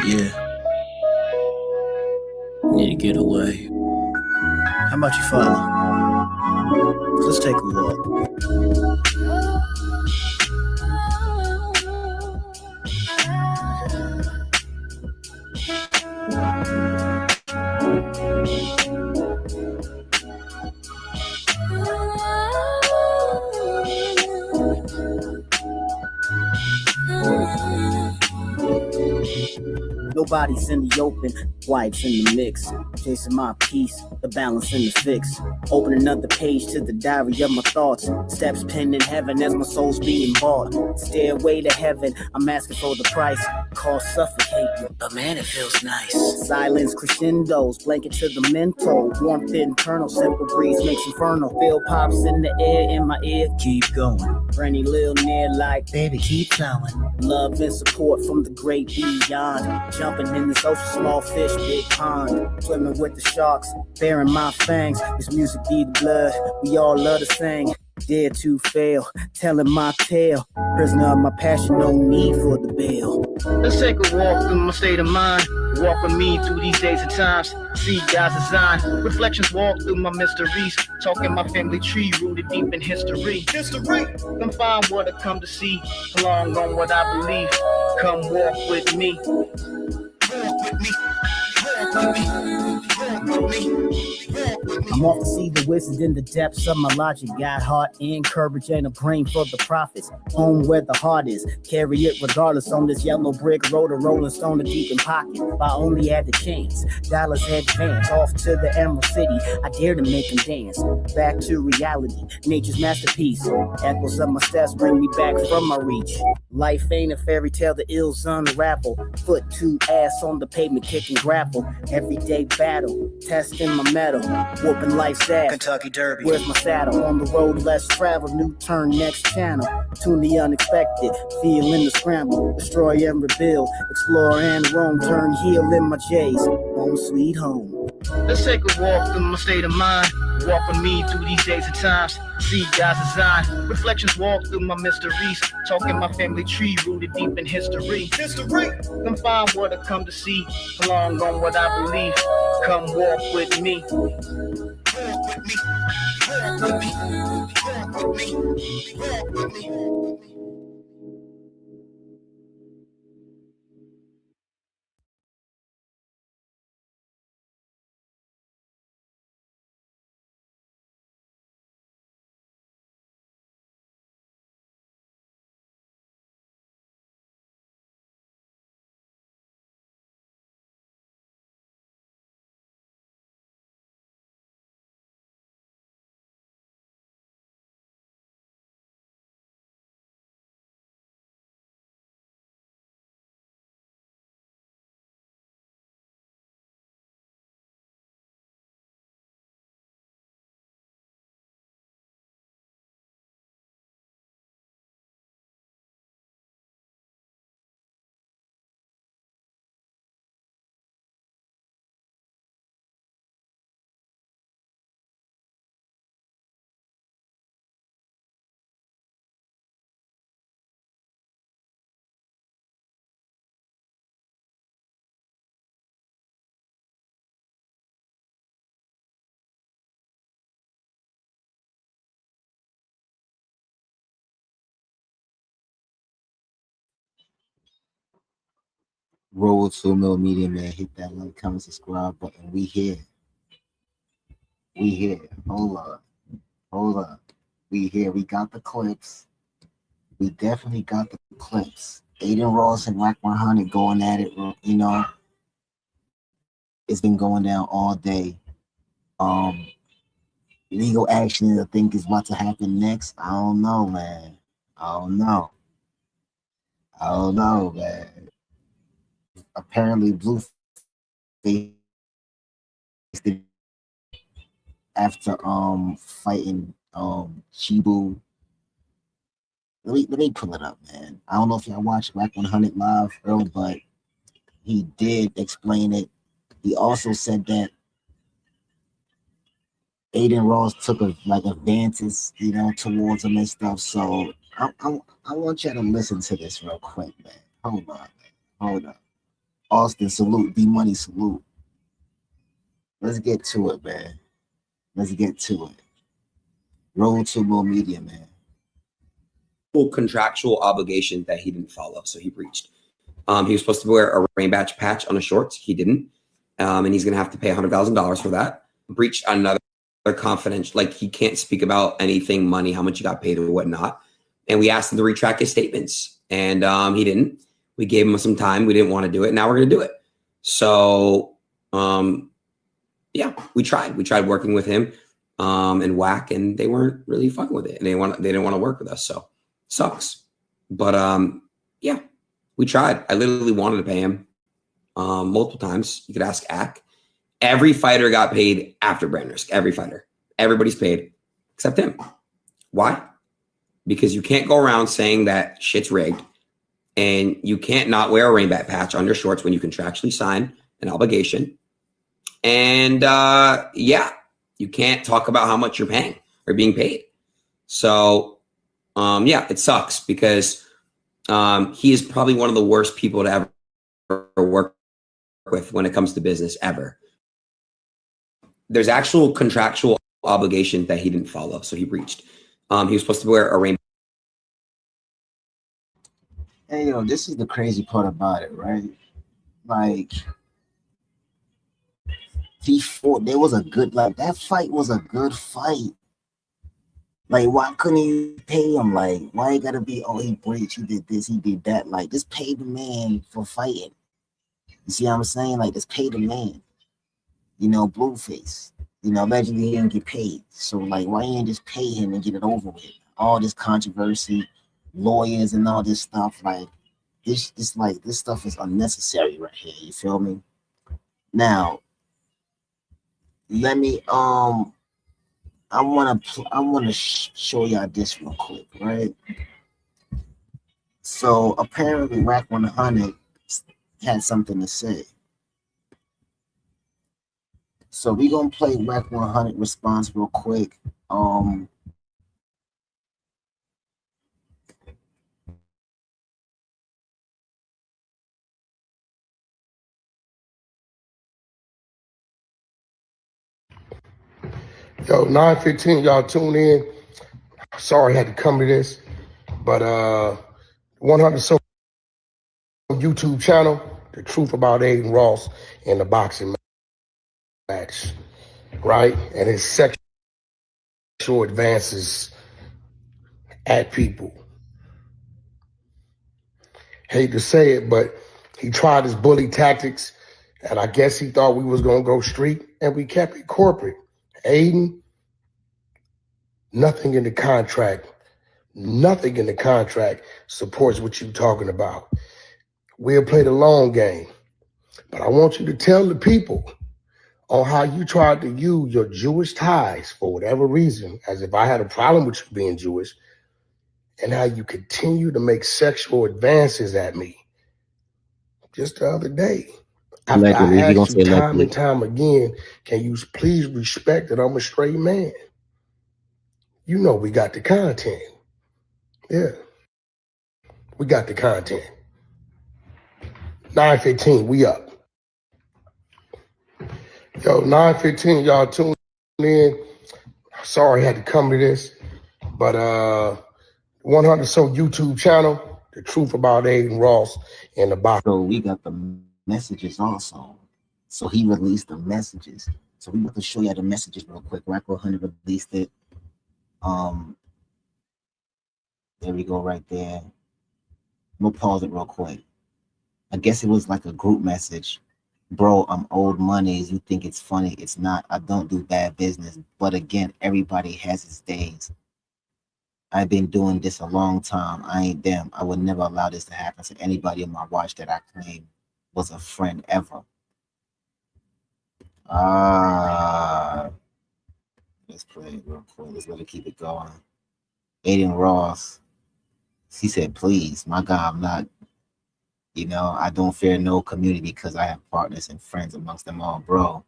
Yeah, need to get away. How about you follow? Let's take a walk. Nobody's in the open, wife's in the mix. Chasing my peace, the balance in the fix. Open another page to the diary of my thoughts. Steps pinned in heaven as my soul's being bought. Stairway to heaven, I'm asking for the price. Cost suffocating, but man, it feels nice. Silence crescendos, blanket to the mental. Warmth internal, simple breeze makes inferno. Feel pops in the air, in my ear, keep going. Granny Lil near like, baby, keep plowing. Love and support from the great beyond. Jumping in this ocean, small fish, big pond. Swimming with the sharks, bearing my fangs. This music be the blood, we all love to sing. Dare to fail, telling my tale. Prisoner of my passion, no need for the bail. Let's take a walk through my state of mind. Walk with me through these days and times. See God's design. Reflections walk through my mysteries. Talking my family tree rooted deep in history. Come find what I come to see. Along on what I believe. Come walk with me. Walk with me. Walk with me. Walk with me. I'm off to see the wizard in the depths of my logic. Got heart and courage and a brain for the prophets. Home where the heart is. Carry it regardless on this yellow brick road. A rolling stone a deep in pocket. If I only had the chance. Dollars advance. Off to the Emerald City. I dare to make them dance. Back to reality. Nature's masterpiece. Echoes of my steps bring me back from my reach. Life ain't a fairy tale, the ills unravel. Foot to ass on the pavement, kick and grapple. Everyday battle, testing my metal. Whooping life's ass. Kentucky Derby. Where's my saddle? On the road, less travel. New turn, next channel. Tune the unexpected. Feeling the scramble. Destroy and rebuild. Explore and roam. Turn heel in my J's. Home sweet home. Let's take a walk through my state of mind. Walk with me through these days and times. See God's design. Reflections walk through my mysteries. Talking my family tree rooted deep in history. Come find what I come to see. Along on what I believe. Come walk with me. Walk with me. Walk with me. Walk with me. Walk with me. Roll to Mill Media, man. Hit that like, comment, subscribe button. We here. We here. Hold up. Hold up. We here. We got the clips. We definitely got the clips. Adin Ross and Wack 100 going at it. You know, it's been going down all day. Legal action, I think, is about to happen next. I don't know, man. I don't know. I don't know, man. Apparently, Blueface after fighting Chibu. Let me pull it up, man. I don't know if y'all watched Wack 100 live earlier, but he did explain it. He also said that Adin Ross took advances, you know, towards him and stuff. So I want y'all to listen to this real quick, man. Hold on, man. Hold on. Austin, salute. D Money, salute. Let's get to it, man. Let's get to it. Roll to more media, man. Contractual obligation that he didn't follow, so he breached. He was supposed to wear a rainbow patch on his shorts. He didn't, and he's going to have to pay $100,000 for that. Breached another confidential, like he can't speak about anything, money, how much he got paid or whatnot. And we asked him to retract his statements, and he didn't. We gave him some time. We didn't want to do it. Now we're going to do it. So, yeah, we tried. We tried working with him and Wack, and they weren't really fucking with it. And they didn't want to work with us. So sucks. But yeah, we tried. I literally wanted to pay him multiple times. You could ask Ack. Every fighter got paid after brand risk. Every fighter. Everybody's paid except him. Why? Because you can't go around saying that shit's rigged, and you can't not wear a rainbow patch on your shorts when you contractually sign an obligation. And yeah, you can't talk about how much you're paying or being paid. So yeah, it sucks because he is probably one of the worst people to ever work with when it comes to business ever. There's actual contractual obligation that he didn't follow, so he breached. He was supposed to wear a rainbow. Hey, yo, this is the crazy part about it, right? Like, he fought. There was a good, like, that fight was a good fight. Like, why couldn't you pay him? Like, why you gotta be, oh, he breached, he did this, he did that. Like, just pay the man for fighting. You see what I'm saying? Like, just pay the man. You know, Blueface. You know, allegedly he didn't get paid. So, like, why you ain't just pay him and get it over with? All this controversy, lawyers and all this stuff, like, this stuff is unnecessary right here. You feel me? Now, let me I wanna show y'all this real quick, right? So apparently Wack 100 had something to say. So we gonna play Wack 100 response real quick. Yo, 9:15, y'all tune in. Sorry I had to come to this, but 100 so YouTube channel, the truth about Adin Ross and the boxing match, right? And his sexual advances at people. Hate to say it, but he tried his bully tactics, and I guess he thought we was gonna go street, and we kept it corporate. Adin, nothing in the contract supports what you're talking about. We'll play the long game. But I want you to tell the people on how you tried to use your Jewish ties for whatever reason, as if I had a problem with you being Jewish, and how you continue to make sexual advances at me. Just the other day, after Allegedly, I he gonna asked say you time allegedly. and time again, can you please respect that I'm a straight man? You know we got the content. Yeah, we got the content. 9:15, we up. Yo, 9:15, y'all tune in. Sorry I had to come to this, but 100 so YouTube channel, the truth about Adin Ross and the box. So we got the messages also. So he released the messages. So we want to show you the messages real quick. Wack 100 released it. There we go right there. We'll pause it real quick. I guess it was like a group message. Bro, I'm old monies. You think it's funny. It's not. I don't do bad business. But again, everybody has his days. I've been doing this a long time. I ain't them. I would never allow this to happen to anybody on my watch that I claim was a friend ever. Let's play it real quick. Let's let it keep it going. Adin Ross. He said, please, my God, I'm not, I don't fear no community because I have partners and friends amongst them all, bro.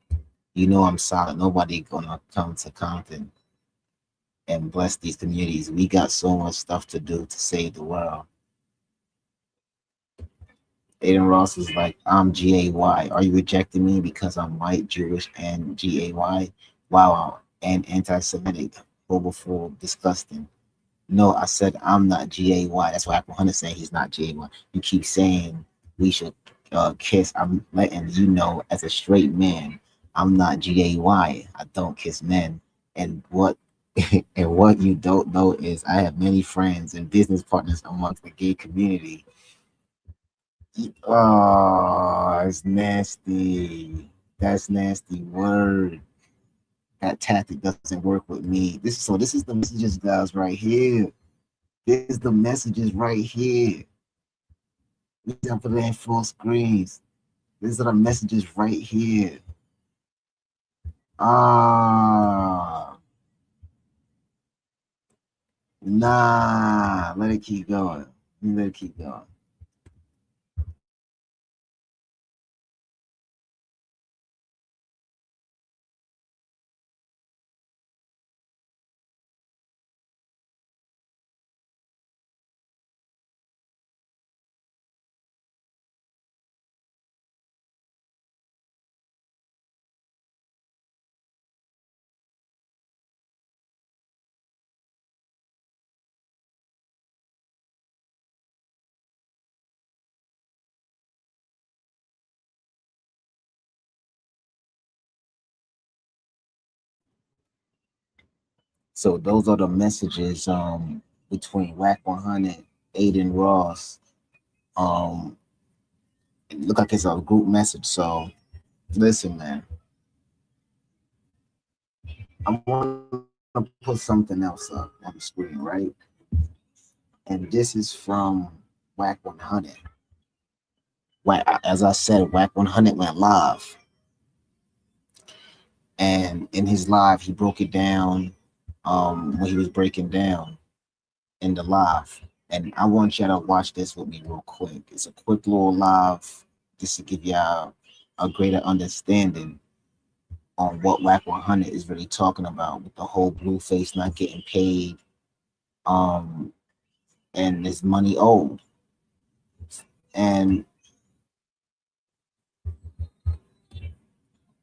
You know I'm solid. Nobody gonna come to Compton and bless these communities. We got so much stuff to do to save the world. Adin Ross is like, I'm GAY. Are you rejecting me because I'm white, Jewish, and GAY? Wow, and anti-Semitic, homophobic, disgusting. No, I said I'm not GAY. That's why Apple Hunter saying he's not GAY. You keep saying we should kiss. I'm letting you know as a straight man, I'm not GAY. I don't kiss men. And what and what you don't know is I have many friends and business partners amongst the gay community. Oh, it's nasty. That's nasty word. That tactic doesn't work with me. This is the messages, guys, right here. This is the messages right here. These are for the full screens. These are the messages right here. Ah, nah. Let it keep going. Let it keep going. So those are the messages between Wack 100, Adin Ross. It look like it's a group message. So listen, man. I want to put something else up on the screen, right? And this is from Wack 100. As I said, Wack 100 went live, and in his live, he broke it down. When he was breaking down in the live, and I want y'all to watch this with me real quick. It's a quick little live, just to give y'all a greater understanding on what Wack 100 is really talking about with the whole Blueface not getting paid, and his money owed. And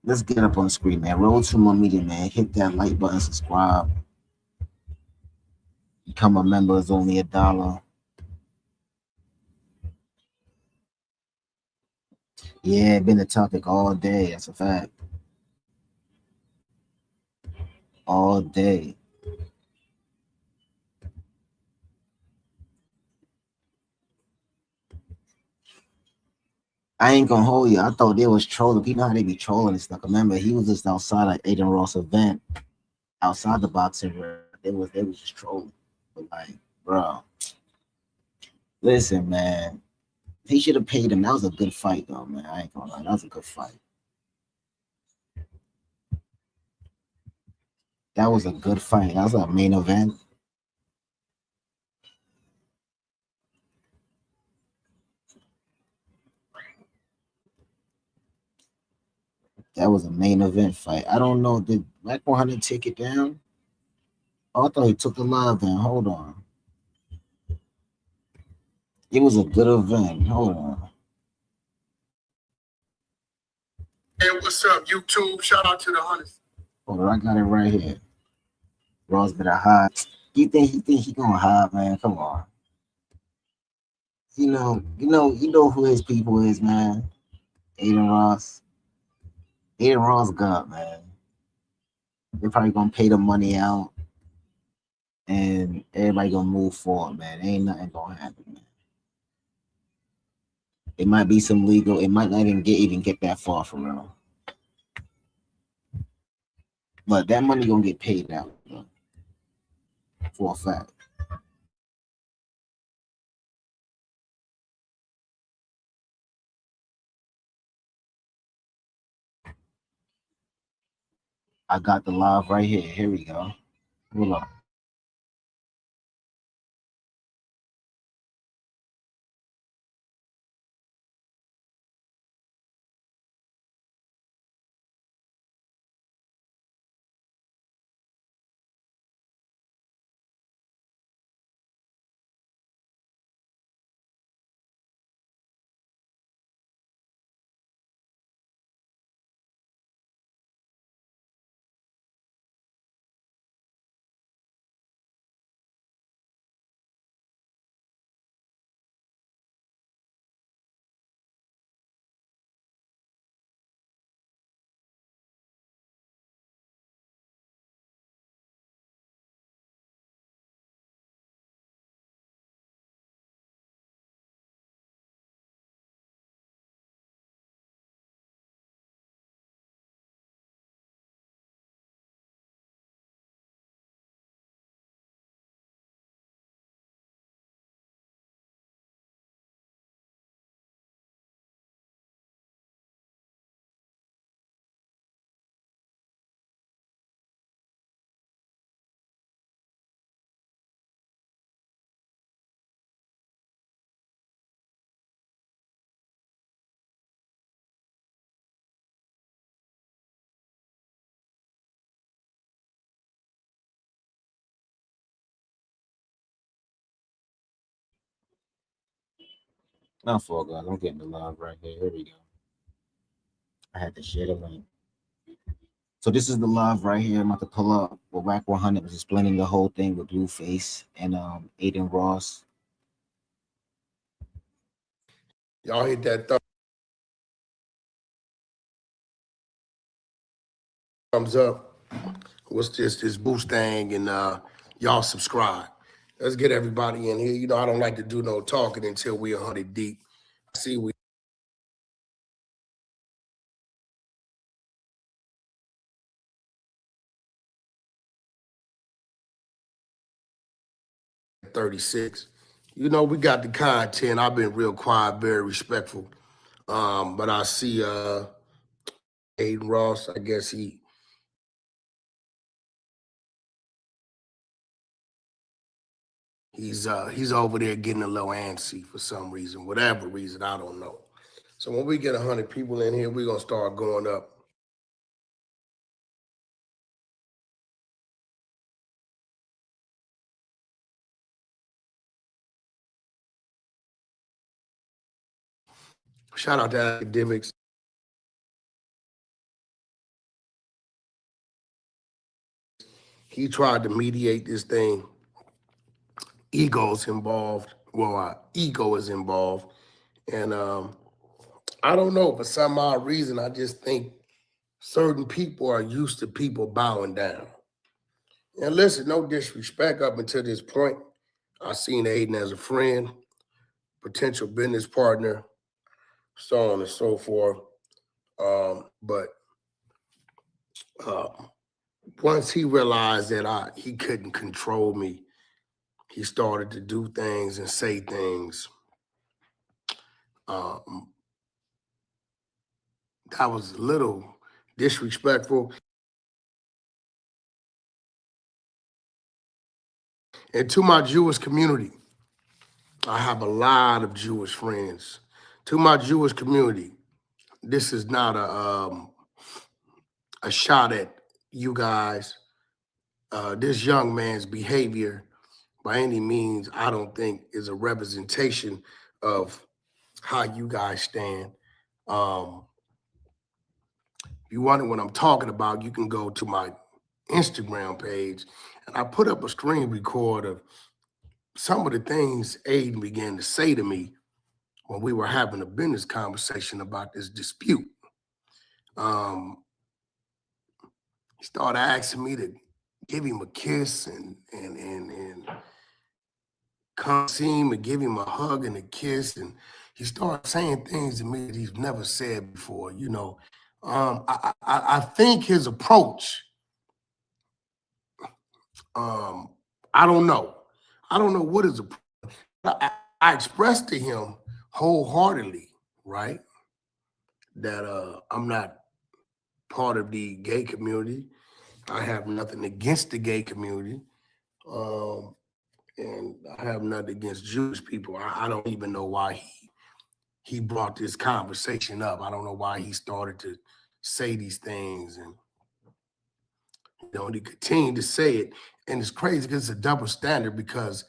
let's get up on the screen, man. Roll to more media, man. Hit that like button, subscribe, become a member. It's only $1. Yeah, been a topic all day. That's a fact. All day. I ain't gonna hold you. I thought they was trolling. You know how they be trolling and stuff. Remember, he was just outside like Adin Ross event, outside the boxing ring. They was just trolling. But like, bro, listen, man. He should have paid him. That was a good fight, though, man. I ain't gonna lie. That was a good fight. That was a good fight. That was a main event. That was a main event fight. I don't know. Did Black 100 take it down? Oh, I thought he took the live down. Hold on. It was a good event. Hold on. Hey, what's up, YouTube? Shout out to the hunters. Hold on. I got it right here. Ross better hide. You think he gonna hide, man? Come on. You know who his people is, man. Adin Ross. Adin Ross got, man. They're probably gonna pay the money out, and everybody gonna move forward, man. Ain't nothing gonna happen, man. It might be some legal. It might not even get that far for real. But that money gonna get paid out, bro, for a fact. I got the live right here. Here we go. Hold on. Not for guys. I'm getting the love right here. Here we go. I had to share the link. So this is the live right here. I'm about to pull up. Well, Wack 100 was explaining the whole thing with Blueface and Adin Ross. Y'all hit that thumbs up. What's this boost thing, and y'all subscribe. Let's get everybody in here. You know, I don't like to do no talking until we 100 deep. I see we 36. You know, we got the content. I've been real quiet, very respectful. But I see Adin Ross, I guess he's over there getting a little antsy for some reason, whatever reason, I don't know. So when we get 100 people in here, we're gonna start going up. Shout out to Academics. He tried to mediate this thing. Ego's involved. Well, ego is involved. And I don't know, for some odd reason, I just think certain people are used to people bowing down. And listen, no disrespect up until this point. I seen Adin as a friend, potential business partner, so on and so forth. But once he realized that he couldn't control me, he started to do things and say things. That was a little disrespectful. And to my Jewish community, I have a lot of Jewish friends. To my Jewish community, this is not a shot at you guys. This young man's behavior, by any means, I don't think is a representation of how you guys stand. If you wonder what I'm talking about, you can go to my Instagram page, and I put up a screen record of some of the things Adin began to say to me when we were having a business conversation about this dispute. He started asking me to give him a kiss and come see him and give him a hug and a kiss. And he started saying things to me that he's never said before. You know, I think his approach, I don't know. I don't know what his approach. I expressed to him wholeheartedly, right, that I'm not part of the gay community. I have nothing against the gay community. And I have nothing against Jewish people. I don't even know why he brought this conversation up. I don't know why he started to say these things, and he continued to say it. And it's crazy because it's a double standard, because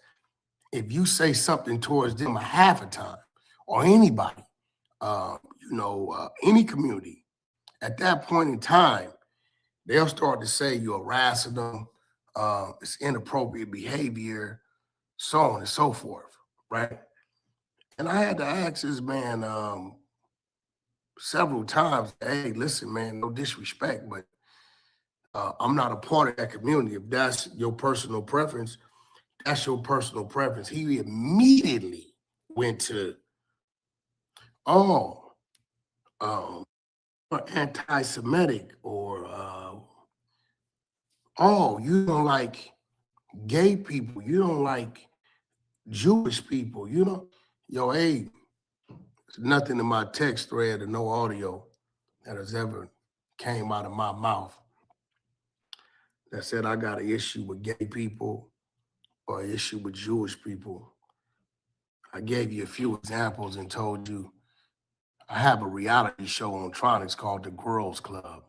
if you say something towards them a half a time, or anybody, any community, at that point in time, they'll start to say you're harassing them, it's inappropriate behavior, so on and so forth, right? And I had to ask this man several times, hey, listen, man, no disrespect, but I'm not a part of that community. If that's your personal preference, that's your personal preference. He immediately went to, anti-Semitic, or, you don't like gay people, you don't like Jewish people, hey, there's nothing in my text thread or no audio that has ever came out of my mouth that said I got an issue with gay people or an issue with Jewish people. I gave you a few examples and told you I have a reality show on Tronics called The Girls Club.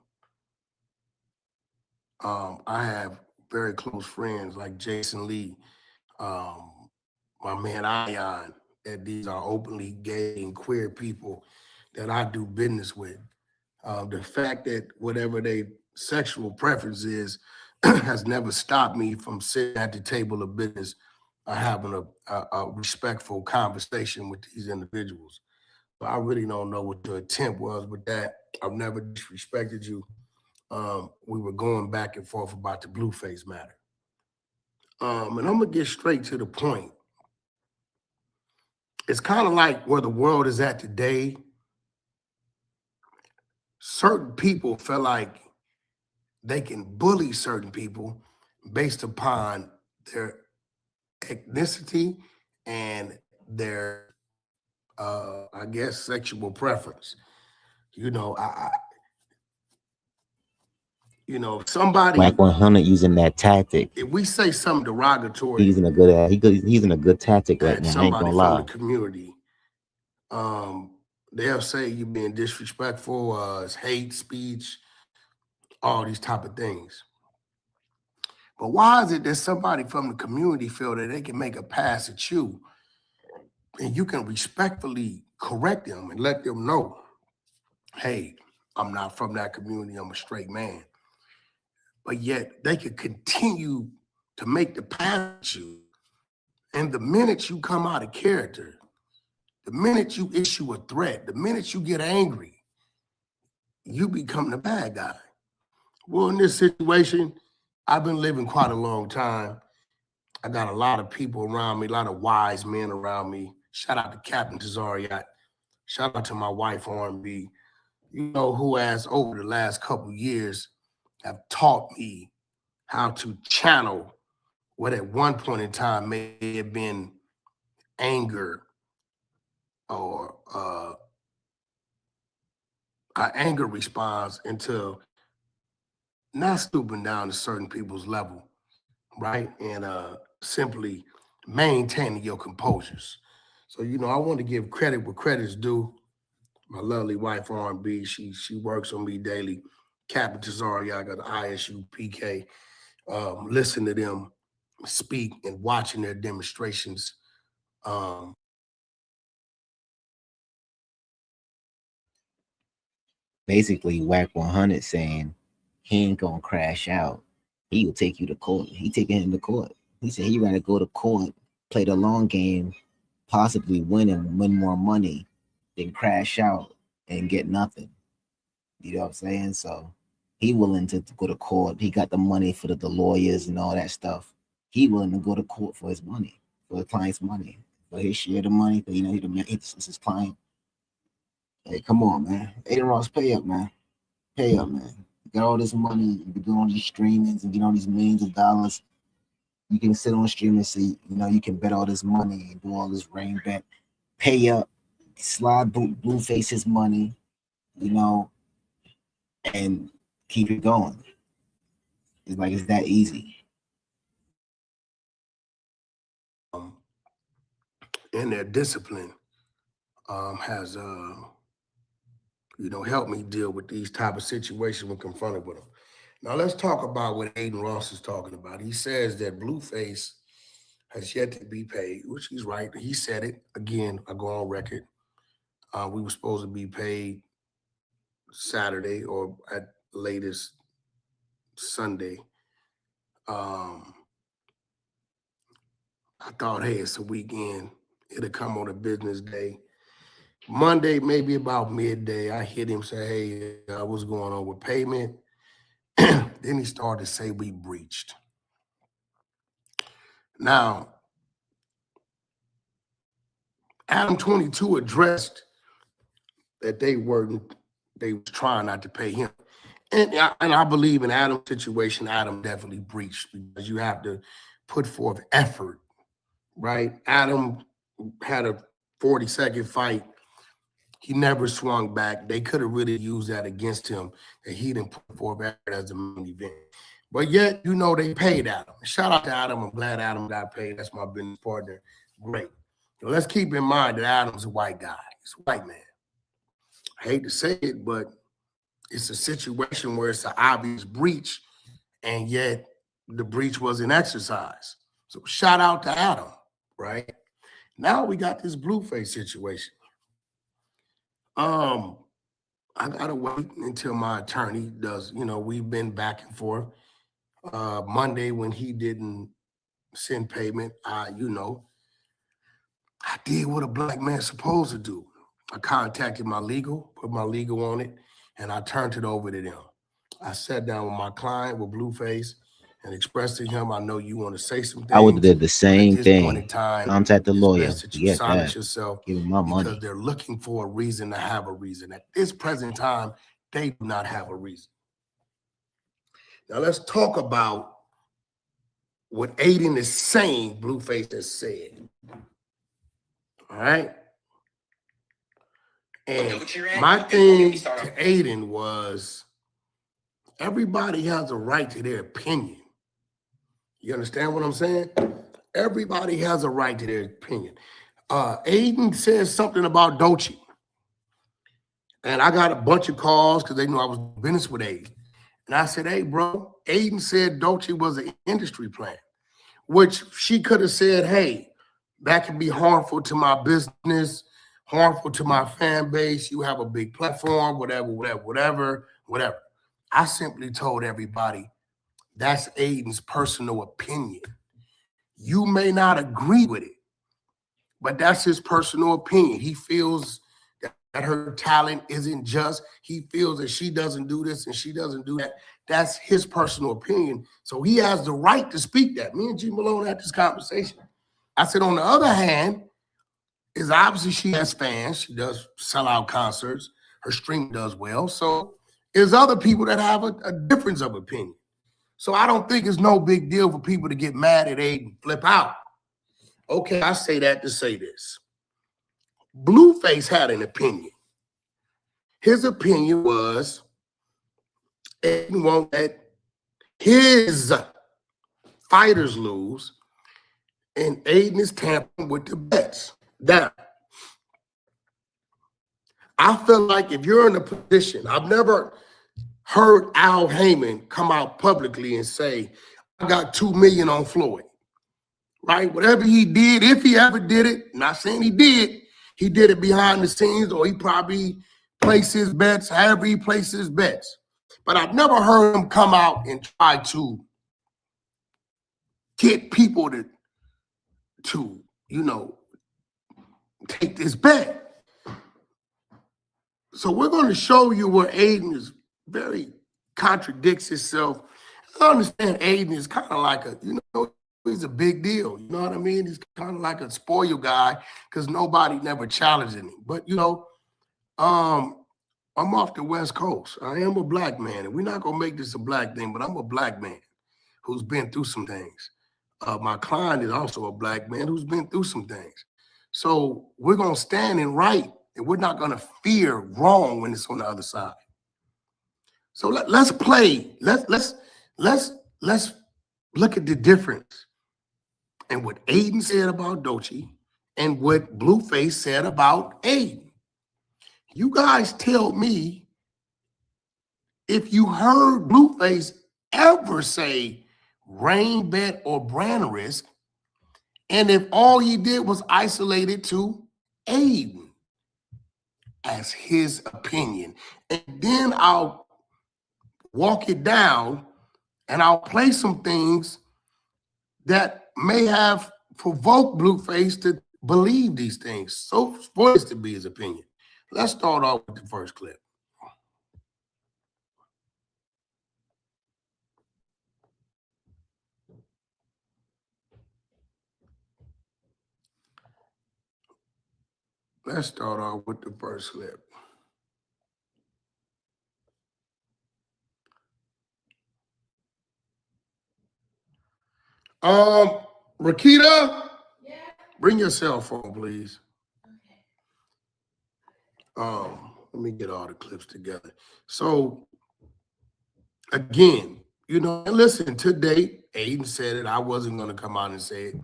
I have very close friends like Jason Lee, my man Ion, that these are openly gay and queer people that I do business with. The fact that whatever their sexual preference is has never stopped me from sitting at the table of business or having a respectful conversation with these individuals. But I really don't know what your intent was with that. I've never disrespected you. We were going back and forth about the Blueface matter. And I'm gonna get straight to the point. It's kind of like where the world is at today. Certain people feel like they can bully certain people based upon their ethnicity and their, I guess, sexual preference. You know, somebody, Wack 100 using that tactic. if we say something derogatory, He's using a good tactic right now. I ain't gonna somebody from lie. the community, they'll say you're being disrespectful, it's hate speech, all these type of things. But why is it that somebody from the community feel that they can make a pass at you and you can respectfully correct them and let them know, hey, I'm not from that community, I'm a straight man. But yet they could continue to make the pass at you. And the minute you come out of character, the minute you issue a threat, the minute you get angry, you become the bad guy. Well, in this situation, I've been living quite a long time. I got a lot of people around me, a lot of wise men around me. Shout out to Captain Tazariot. Shout out to my wife, R&B, who has over the last couple of years have taught me how to channel what at one point in time may have been anger or an anger response into not stooping down to certain people's level, right? And simply maintaining your composures. So, I want to give credit where credit's due. My lovely wife, R&B, she works on me daily. Captain Tazari, I got the ISU PK. Listen to them speak and watching their demonstrations. Basically, Wack 100 saying he ain't gonna crash out. He will take you to court. He taking him to court. He said he rather go to court, play the long game, possibly win more money, than crash out and get nothing. You know what I'm saying? So he willing to go to court. He got the money for the lawyers and all that stuff. He willing to go to court for his money, for the client's money, for his share of the money. But it's his client. Hey, come on, man. Adin Ross, pay up, man. Pay up, man. You got all this money, you can do all these streamings and get all these millions of dollars. You can sit on a streaming seat, you can bet all this money and do all this rain bet. Pay up, slide Blueface his money, and keep it going. It's like it's that easy. And their discipline has helped me deal with these type of situations when confronted with them. Now let's talk about what Adin Ross is talking about. He says that Blueface has yet to be paid, which he's right. He said it again. I go on record. We were supposed to be paid Saturday or at latest Sunday. I thought, hey, it's a weekend. It'll come on a business day. Monday, maybe about midday, I hit him, say, hey, what's going on with payment? Then he started to say we breached. Now, Adam 22 addressed that they were trying not to pay him. And I believe in Adam's situation, Adam definitely breached because you have to put forth effort, right? Adam had a 40-second fight. He never swung back. They could have really used that against him, that he didn't put forth effort as the main event. But yet, they paid Adam. Shout out to Adam. I'm glad Adam got paid. That's my business partner. Great. So let's keep in mind that Adam's a white guy. He's a white man. I hate to say it, but it's a situation where it's an obvious breach, and yet the breach wasn't exercised. So shout out to Adam, right? Now we got this Blueface situation. I gotta wait until my attorney does, we've been back and forth. Monday when he didn't send payment, I did what a black man's supposed to do. I contacted my legal, put my legal on it, and I turned it over to them. I sat down with my client, with Blueface, and expressed to him, I know you want to say some things. I would have did the same at this point thing. in time, Contact the lawyer. best that you Forget silence that. yourself Give him my because money. they're looking for a reason to have a reason. At this present time, they do not have a reason. Now let's talk about what Adin is saying Blueface has said. All right. And my thing to Adin was everybody has a right to their opinion. You understand what I'm saying? Everybody has a right to their opinion. Adin says something about Doechii. And I got a bunch of calls because they knew I was in business with Adin. And I said, hey, bro, Adin said Doechii was an industry plan, which she could have said, hey, that could be harmful to my business, harmful to my fan base. You have a big platform, whatever. I simply told everybody that's Adin's personal opinion. You may not agree with it, but that's his personal opinion. He feels that her talent isn't just. He feels that she doesn't do this and she doesn't do that. That's his personal opinion. So he has the right to speak that. Me and G Malone had this conversation. I said, on the other hand, is obviously she has fans. She does sell out concerts. Her stream does well. So there's other people that have a difference of opinion. So I don't think it's no big deal for people to get mad at Adin and flip out. Okay, I say that to say this. Blueface had an opinion. His opinion was Adin won't let his fighters lose, and Adin is tampering with the bets. Now, I feel like if you're in a position, I've never heard Al Heyman come out publicly and say, I got $2 million on Floyd, right? Whatever he did, if he ever did it, not saying he did it behind the scenes, or he probably placed his bets, however he placed his bets. But I've never heard him come out and try to get people to take this bet. So we're going to show you where Adin is very contradicts himself. I understand Adin is kind of like he's a big deal. You know what I mean? He's kind of like a spoiled guy because nobody never challenged him. But, I'm off the West Coast. I am a black man, and we're not going to make this a black thing, but I'm a black man who's been through some things. My client is also a black man who's been through some things. So we're going to stand in right, and we're not going to fear wrong when it's on the other side. So let's play. Let's look at the difference and what Adin said about Doechii and what Blueface said about Adin. You guys tell me if you heard Blueface ever say rain bet or brand risk, and if all he did was isolate it to Adin as his opinion. And then I'll walk it down and I'll play some things that may have provoked Blueface to believe these things. So for this to be his opinion. Let's start off with the first clip. Let's start off with the first clip. Rakita, yeah. Bring your cell phone, please. Okay. Let me get all the clips together. So again, listen, to date, Adin said it. I wasn't going to come out and say it.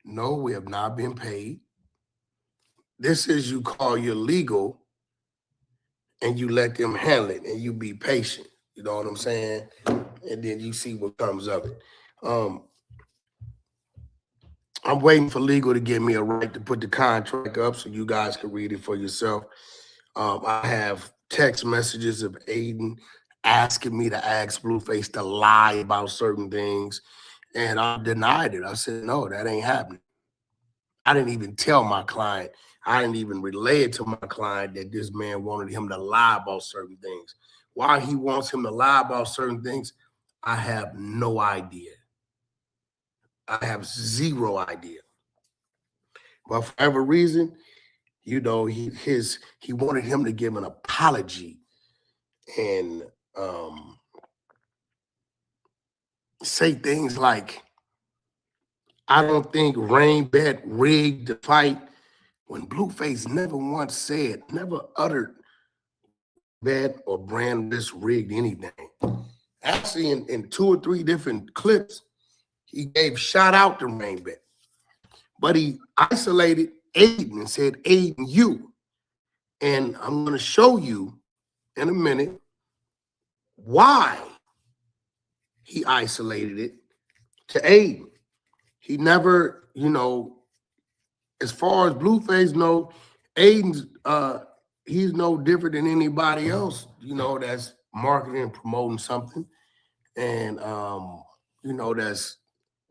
No, we have not been paid. This is you call your legal and you let them handle it and you be patient. You know what I'm saying? And then you see what comes of it. I'm waiting for legal to give me a right to put the contract up so you guys can read it for yourself. I have text messages of Adin asking me to ask Blueface to lie about certain things, and I denied it. I said, no, that ain't happening. I didn't even tell my client. I didn't even relay it to my client that this man wanted him to lie about certain things. Why he wants him to lie about certain things, I have no idea. I have zero idea. But for whatever reason, you know, he wanted him to give an apology and say things like, I don't think Rain Bet rigged the fight, when Blueface never once said, never uttered Bet or brand risk rigged anything. Actually, in 2 or 3 different clips, he gave shout out to Rain Bet. But he isolated Adin and said, Adin, you. And I'm going to show you in a minute why he isolated it to Adin. He never, you know, as far as Blueface knows, Adin's he's no different than anybody else, you know, that's marketing and promoting something. And you know, that's,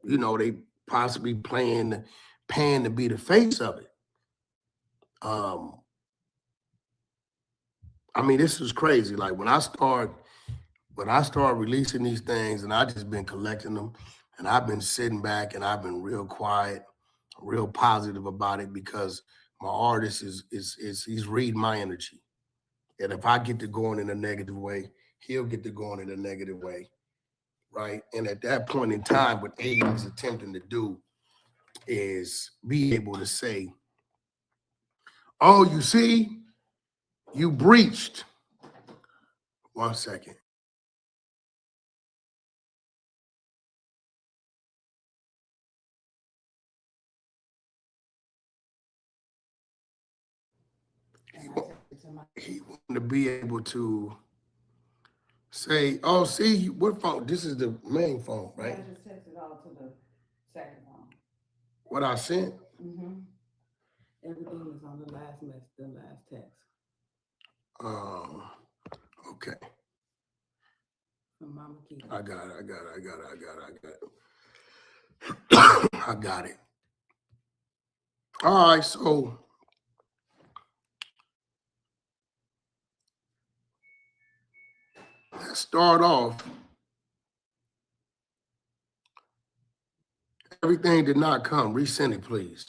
you know, they possibly paying to be the face of it. I mean, this is crazy. Like when I start releasing these things, and I just been collecting them, and I've been sitting back and I've been real quiet, real positive about it, because my artist is he's reading my energy. And if I get to going in a negative way, he'll get to going in a negative way. Right. And at that point in time, what Adin's attempting to do is be able to say, oh, you see, you breached. 1 second. He wanted to be able to say, oh, see, what phone? This is the main phone, right? I just texted all to the second phone. What I sent? Mm-hmm. Everything is on the last message, the last text. Okay. From Mama Keita. I got it. I got it. All right, so let's start off. Everything did not come. Resend it, please.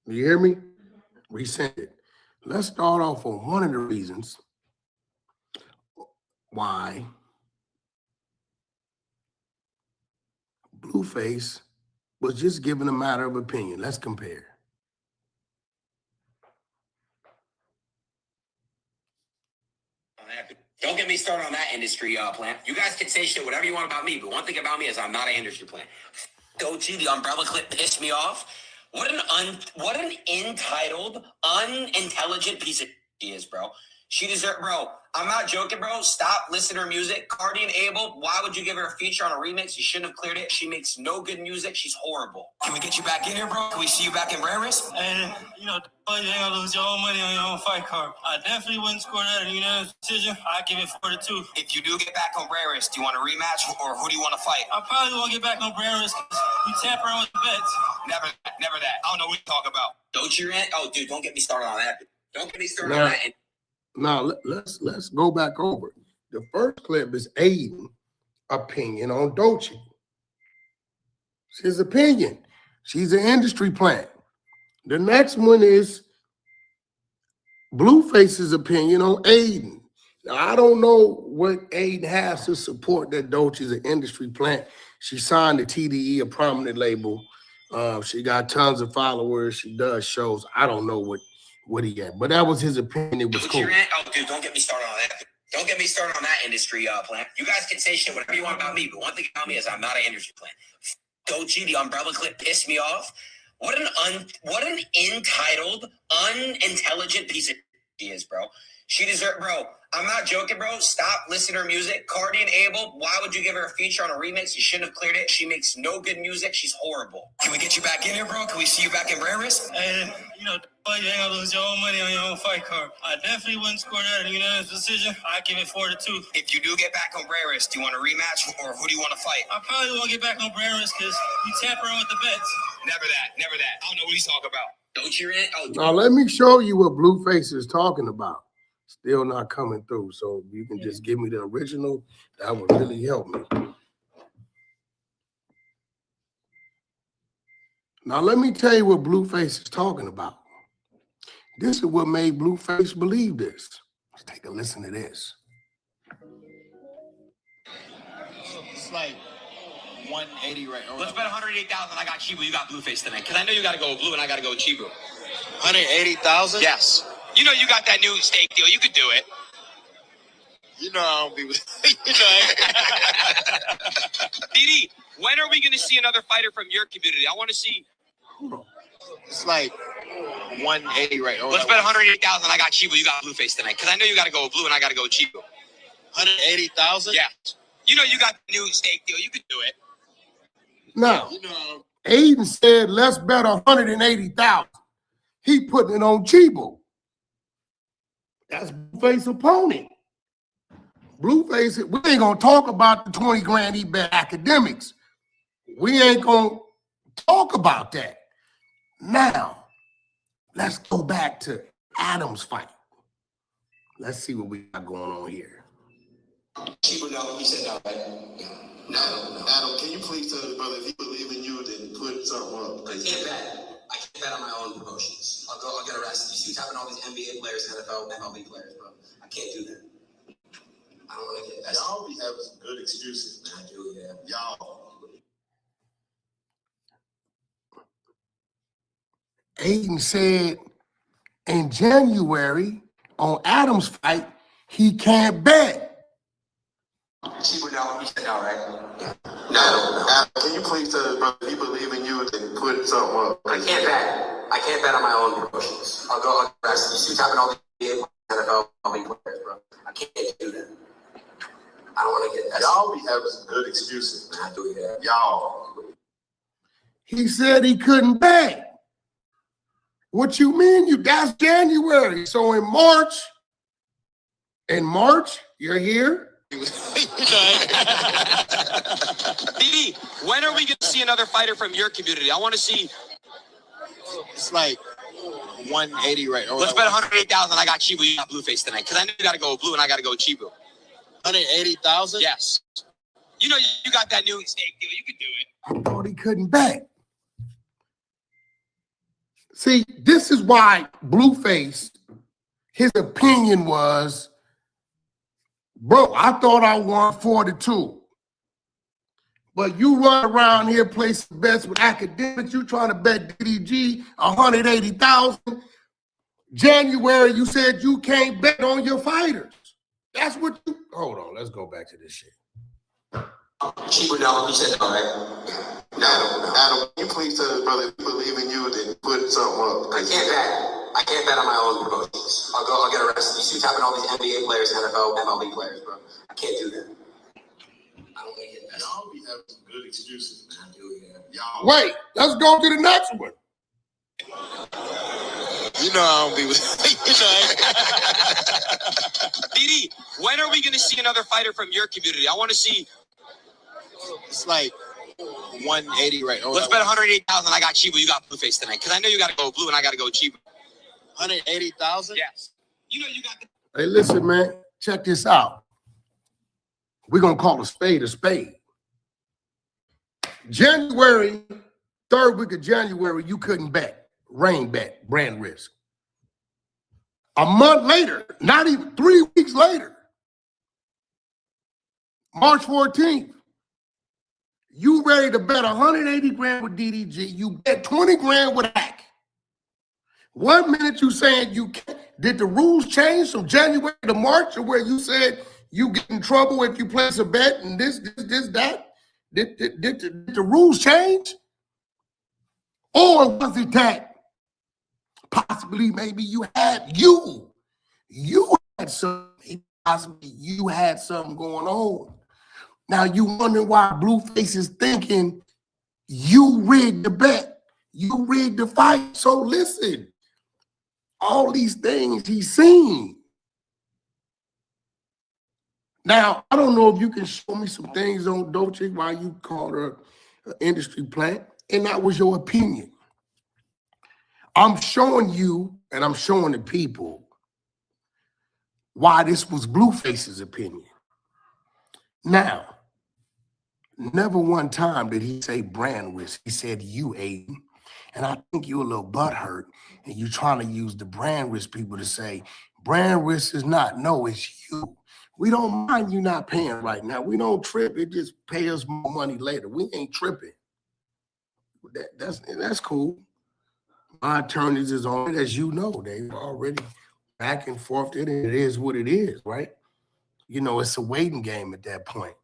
You hear me? Resend it. Let's start off on one of the reasons why Blueface was just given a matter of opinion. Let's compare. Don't get me started on that industry plant. You guys can say shit, whatever you want about me, but one thing about me is I'm not an industry plant. Doechii, the umbrella clip pissed me off. What an entitled, unintelligent piece of she is, bro. She deserves, bro. I'm not joking, bro. Stop listening to her music. Cardi and Abel, why would you give her a feature on a remix? You shouldn't have cleared it. She makes no good music. She's horrible. Can we get you back in here, bro? Can we see you back in Rare Risk? And, you know, you ain't gonna lose your own money on your own fight card. I definitely wouldn't score that in a unanimous decision. I'd give it 4-2. If you do get back on Rare Risk, do you want a rematch or who do you want to fight? I probably won't get back on Rare Risk. We tampering with the bets. Never that. I don't know what you talk about. Doechii rant? Oh, dude, don't get me started on that. Don't get me started on that. Now let's go back over. The first clip is Adin opinion on Doechii. It's his opinion. She's an industry plant. The next one is Blueface's opinion on Adin. Now, I don't know what Adin has to support that Doechii's an industry plant. She signed to TDE, a prominent label. She got tons of followers. She does shows. I don't know what he had, but that was his opinion. It was cool. Oh, dude, don't get me started on that. Don't get me started on that industry plant. You guys can say shit, whatever you want about me, but one thing about me is I'm not an industry plant. Doechii, the umbrella clip pissed me off. What an entitled, unintelligent piece of she is, bro. She deserves, bro. I'm not joking, bro. Stop listening to her music. Cardi and Abel, why would you give her a feature on a remix? You shouldn't have cleared it. She makes no good music. She's horrible. Can we get you back in here, bro? Can we see you back in Rare Risk? And, you know, you ain't gonna lose your own money on your own fight card. I definitely wouldn't score that in a unanimous decision. I give it 4-2. If you do get back on Rare Risk, do you want a rematch or who do you want to fight? I probably won't get back on Brandon because you tampering with the bets. Never that. Never that. I don't know what he's talking about. Don't you in? Oh, Now let me show you what Blueface is talking about. Still not coming through. So you can just give me the original. That would really help me. Now let me tell you what Blueface is talking about. This is what made Blueface believe this. Let's take a listen to this. It's like 180 right now. let's bet 108,000. I got Chibu. You got Blueface tonight. Because I know you got to go with Blue and I got to go with Chibu. 180,000? Yes. You know you got that new steak deal. You could do it. You know I don't be with you know. DD, when are we going to see another fighter from your community? I want to see. It's like 180 right now. Let's bet 108,000. I got Chibu. You got Blueface tonight. Because I know you got to go with Blue and I got to go with Chibu. 180,000? Yes. You know you got the new steak deal. You could do it. Now, You know, Adin said, let's bet 180,000. He putting it on Chibu. That's Blueface's opponent. Blueface, we ain't gonna talk about the 20 grand he bet academics. We ain't gonna talk about that. Now, let's go back to Adam's fight. Let's see what we got going on here. Chibu, no. He said no, right? No. Adam, can you please tell the brother if he believe in you, then put something up? I can't bet. I can't bet on my own promotions. I'll get arrested. You see what's happening to all these NBA players, NFL, MLB players, bro. I can't do that. I don't want to get that. Y'all be having some good excuses, man. I do, yeah. Y'all. Adin said in January on Adam's fight, he can't bet. Chibu, no. He said no, right? No. Adam, can you please tell the brother if he believe in you, then put something up? I can't bet. I can't bet on my own promotions. I'll get arrested. You see what's happening to all these NBA, NFL, MLB players, bro. I can't do that. I don't want to get that. Y'all be having some good excuses, man. I do, yeah. Y'all. He said he couldn't bet. What you mean? That's January. So in March, you're here. DD, when are we going to see another fighter from your community? I want to see. it's like 180 right now. Let's bet 108,000. I got Chibu. You got Blueface tonight. Because I know you got to go with Blue and I got to go with Chibu. 180,000? Yes. You know you got that new steak deal. You could do it. I thought he couldn't bet. See, this is why Blueface, his opinion was, bro, I thought I won 4-2. But you run around here placing bets with academics. You trying to bet DDG 180,000. January, you said you can't bet on your fighters. That's what you. Hold on, let's go back to this shit. Chibu, no. He said no, right? No. Adam, can you please tell the brother if he believe in you, then put something up? I can't bet. I can't bet on my own promotions. I'll get arrested. You see what's happening to all these NBA players, NFL, MLB players, bro. I can't do that. I don't want to get that. Y'all be having some good excuses, man. I do, yeah. Y'all. Wait, let's go to the next one. You know I don't be with DD, when are we going to see another fighter from your community? I want to see. it's like 180 right now. Let's bet 108,000. I got Chibu. You got Blueface tonight. Because I know you got to go with Blue and I got to go with Chibu. 180,000? Yes. You know you got the. Hey, listen, man, check this out. We're going to call a spade a spade. January, third week of January, you couldn't bet. Rain bet, brand risk. A month later, not even 3 weeks later, March 14th, you ready to bet 180 grand with DDG. You bet 20 grand with Wack. 1 minute you saying you can't. Did the rules change from January to March, or where you said you get in trouble if you place a bet and this, that? Did the rules change? Or was it that possibly maybe you had some possibly you had something going on. Now you wondering why Blueface is thinking you rigged the bet, you rigged the fight. So listen, all these things he's seen. Now, I don't know if you can show me some things on Dolce why you called her an industry plant, and that was your opinion. I'm showing you, and I'm showing the people why this was Blueface's opinion. Now, never one time did he say brand risk. He said you, Adin. And I think you're a little butthurt, and you're trying to use the brand risk people to say, brand risk is not. No, it's you. We don't mind you not paying right now. We don't trip. It just pay us more money later. We ain't tripping. That's cool. My attorneys is on it, as you know. They've already back and forth. It is what it is, right? You know, it's a waiting game at that point.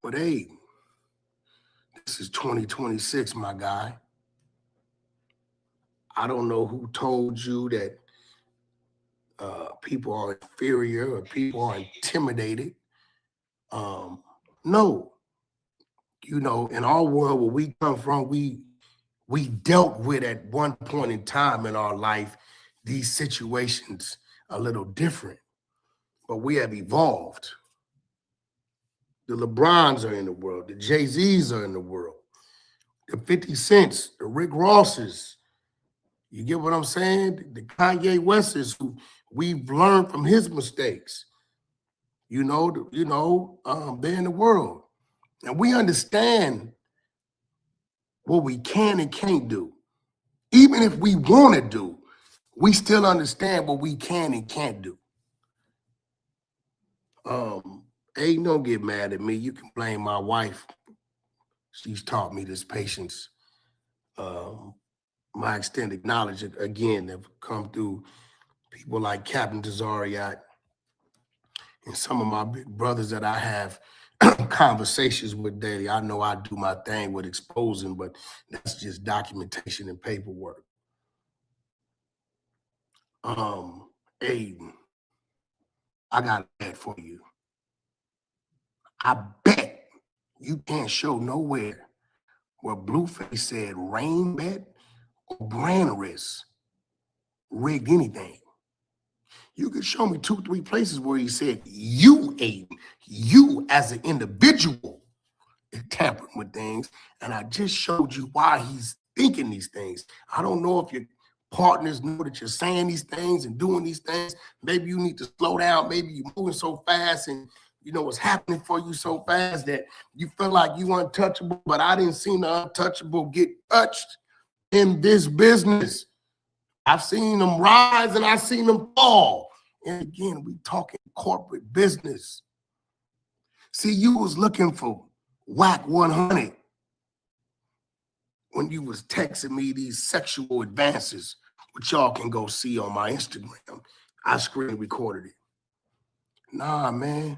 But hey, this is 2026, my guy. I don't know who told you that people are inferior or people are intimidated. No, you know, in our world where we come from, we dealt with at one point in time in our life these situations a little different, but we have evolved. The LeBrons are in the world, the Jay-Z's are in the world, the 50 Cents, the Rick Rosses. You get what I'm saying? The Kanye Wests, who we've learned from his mistakes. They're in the world. And we understand what we can and can't do. Even if we want to do, we still understand what we can and can't do. Hey, don't get mad at me. You can blame my wife. She's taught me this patience. My extended knowledge, again, have come through people like Captain Tazariot and some of my big brothers that I have conversations with daily. I know I do my thing with exposing, but that's just documentation and paperwork. Adin, I got a bet for you. I bet you can't show nowhere where Blueface said rain bet or brand risk rigged anything. You can show me 2-3 places where he said you, Adin, you as an individual is tampering with things, and I just showed you why he's thinking these things. I don't know if your partners know that you're saying these things and doing these things. Maybe you need to slow down. Maybe you're moving so fast and you know what's happening for you so fast that you feel like you untouchable, but I didn't see the untouchable get touched in this business. I've seen them rise and I've seen them fall. And again, we talking corporate business. See, you was looking for Wack 100 when you was texting me these sexual advances, which y'all can go see on my Instagram. I screen recorded it. Nah, man,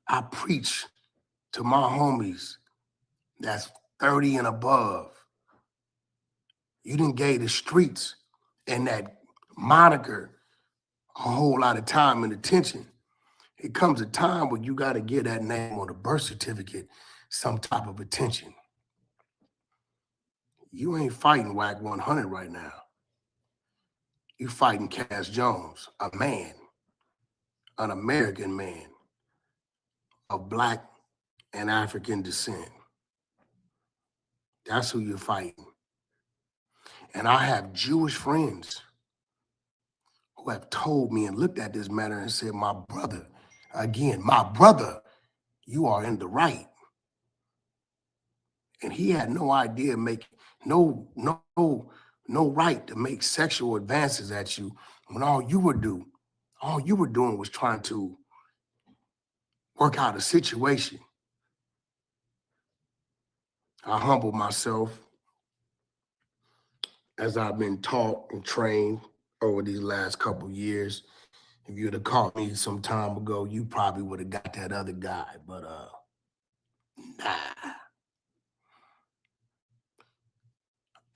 I preach to my homies that's 30 and above. You didn't gave the streets and that moniker a whole lot of time and attention. It comes a time when you got to give that name on the birth certificate some type of attention. You ain't fighting Wack 100 right now. You fighting Cass Jones, a man, an American man of Black and African descent. That's who you're fighting. And I have Jewish friends who have told me and looked at this matter and said, my brother, again, my brother, you are in the right. And he had no idea, no right to make sexual advances at you when all you were doing was trying to work out a situation. I humble myself as I've been taught and trained over these last couple of years. If you'd have caught me some time ago, you probably would have got that other guy, but nah.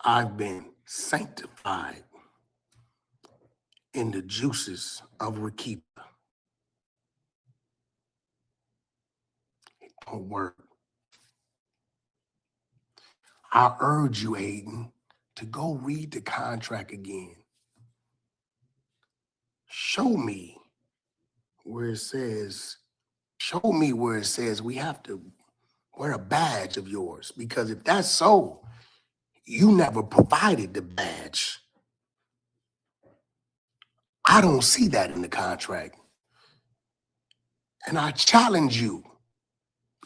I've been sanctified in the juices of Rakita. don't work. I urge you, Adin, to go read the contract again. Show me where it says we have to wear a badge of yours. Because if that's so, you never provided the badge. I don't see that in the contract. And I challenge you,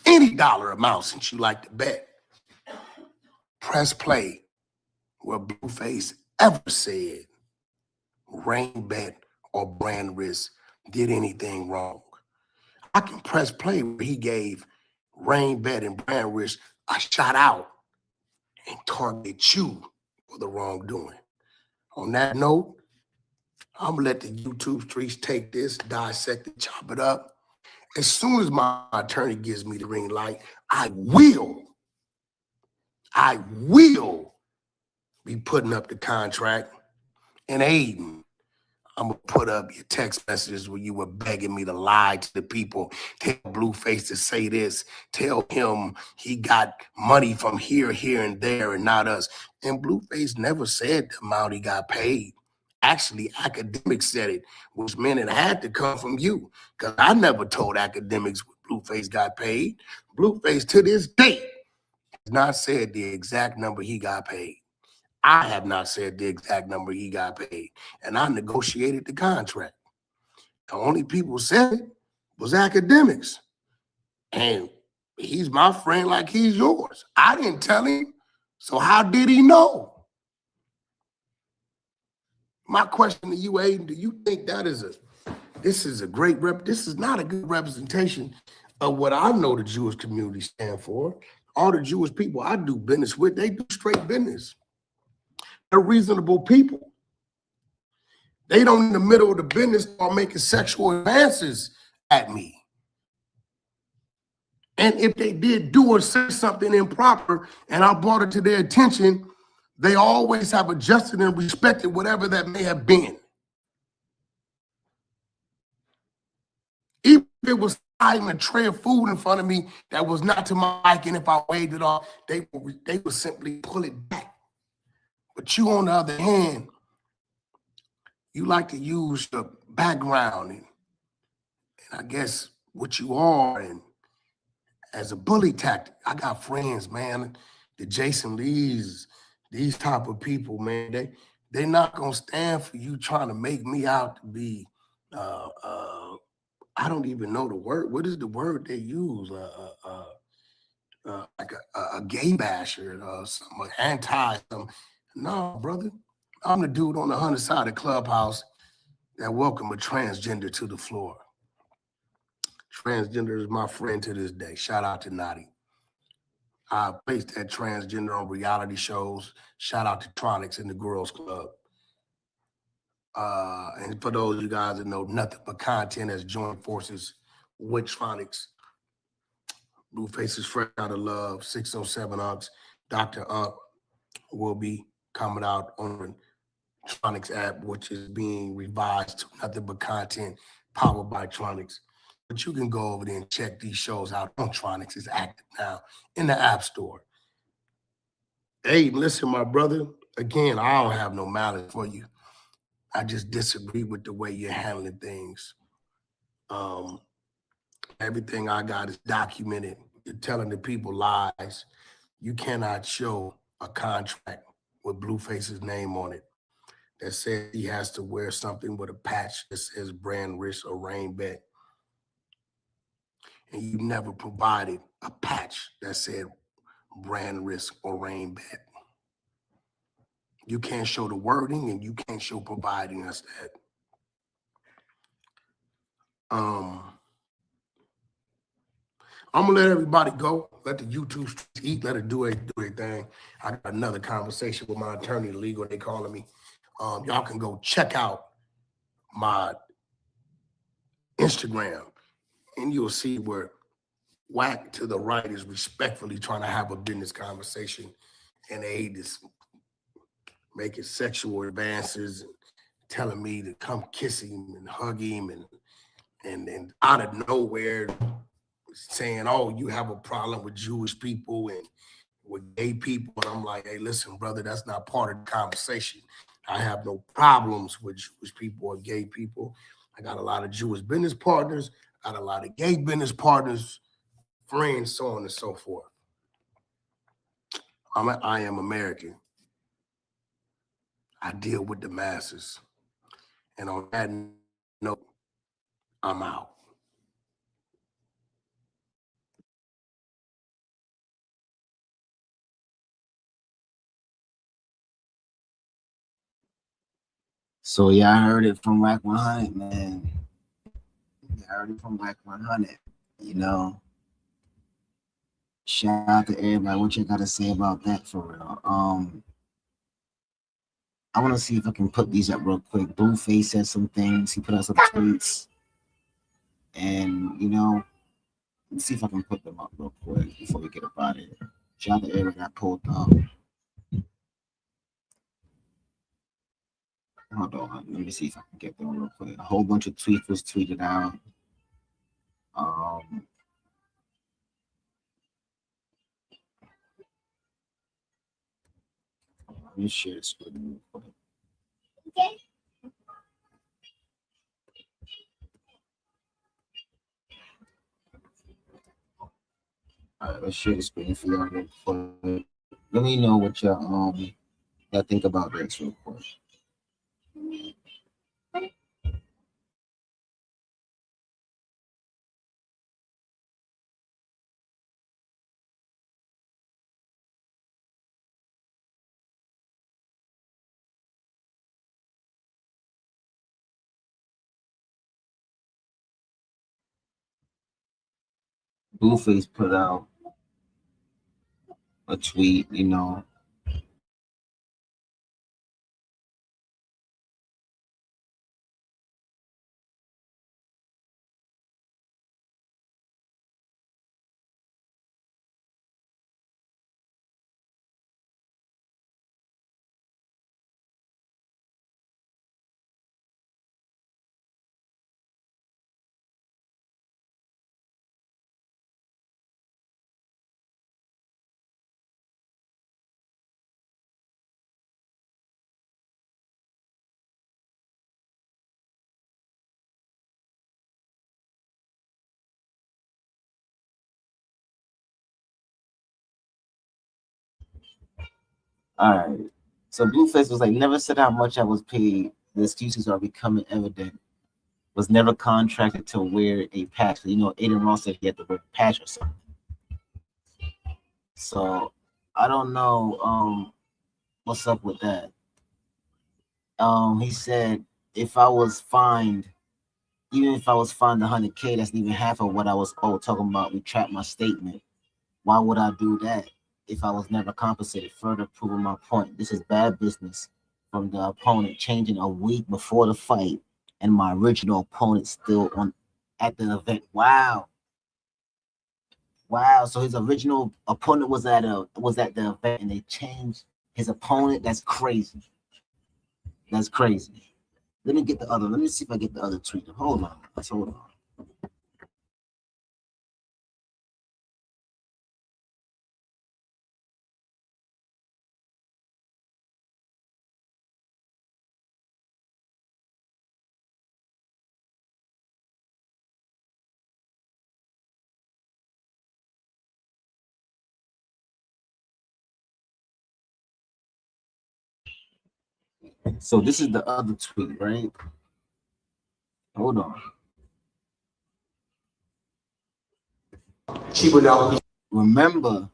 any dollar amount since you like to bet, press play where Blueface ever said Rain Bet or Brand Risk did anything wrong. I can press play where he gave Rain Bet and Brand Risk a shout out and targeted you for the wrongdoing. On that note, I'm gonna let the YouTube streets take this, dissect it, chop it up. As soon as my attorney gives me the green light, I will be putting up the contract. And Adin, I'm gonna put up your text messages where you were begging me to lie to the people, tell Blueface to say this, tell him he got money from here, and there, and not us. And Blueface never said the amount he got paid. Actually, academics said it, which meant it had to come from you, because I never told academics what Blueface got paid. Blueface, to this date, has not said the exact number he got paid. I have not said the exact number he got paid, and I negotiated the contract. The only people said it was academics, and he's my friend like he's yours. I didn't tell him, so how did he know? My question to you, Adin, do you think this is not a good representation of what I know the Jewish community stand for? All the Jewish people I do business with, they do straight business. They're reasonable people. They don't in the middle of the business start making sexual advances at me. And if they did do or say something improper and I brought it to their attention, they always have adjusted and respected whatever that may have been. Even if it was hiding a tray of food in front of me that was not to my liking, if I waved it off, they would simply pull it back. But you, on the other hand, you like to use the background and I guess what you are and as a bully tactic. I got friends, man, the Jason Lees, these type of people, man, they're not gonna stand for you trying to make me out to be I don't even know the word. What is the word they use? Like a gay basher, something anti something. No, brother. I'm the dude on the 100 side of Clubhouse that welcome a transgender to the floor. Transgender is my friend to this day. Shout out to Nadi. I placed that transgender on reality shows. Shout out to Tronics and the Girls Club. And for those of you guys that know nothing but content has joined forces with Tronics, Blueface is fresh out of love, 607 Unks. Dr. Unk will be coming out on Tronics app, which is being revised to nothing but content powered by Tronics. But you can go over there and check these shows out on Tronics. It's active now in the App Store. Hey, listen, my brother, again, I don't have no malice for you. I just disagree with the way you're handling things. Everything I got is documented. You're telling the people lies. You cannot show a contract with Blueface's name on it that says he has to wear something with a patch that says Brand Risk or Rain Bet. And you never provided a patch that said Brand Risk or Rain Bet. You can't show the wording and you can't show providing us that. I'm gonna let everybody go. Let the YouTube streets eat. Let it do their thing. I got another conversation with my attorney, legal. They calling me. Y'all can go check out my Instagram, and you'll see where Wack to the right is respectfully trying to have a business conversation, and Aid is making sexual advances, and telling me to come kiss him and hug him, and out of nowhere, saying, oh, you have a problem with Jewish people and with gay people. And I'm like, hey, listen, brother, that's not part of the conversation. I have no problems with Jewish people or gay people. I got a lot of Jewish business partners, I got a lot of gay business partners, friends, so on and so forth. I am American. I deal with the masses. And on that note, I'm out. So yeah, I heard it from Wack 100, man. I heard it from Wack 100. You know, shout out to everybody. What you got to say about that for real? I want to see if I can put these up real quick. Blueface said some things. He put out some tweets, and you know, let's see if I can put them up real quick before we get up out of here. Shout out to everybody that pulled up. Hold on, let me see if I can get them real quick. A whole bunch of tweets was tweeted out. Let me share this with you real quick. Okay. All right, let's share the screen for y'all real quick. Let me know what y'all think about this real quick. Blueface put out a tweet, you know. All right. So Blueface was like, never said how much I was paid. The excuses are becoming evident. Was never contracted to wear a patch. You know, Adin Ross said he had to wear a patch or something. So I don't know what's up with that. He said if I was fined, even if I was fined $100K, that's even half of what I was owed. Talking about retract my statement. Why would I do that if I was never compensated? Further proving my point. This is bad business from the opponent, changing a week before the fight, and my original opponent still on at the event. Wow. So his original opponent was at the event, and they changed his opponent. That's crazy. Let me get the other. Let me see if I get the other tweet. Hold on. So this is the other tweet, right? Hold on. Remember,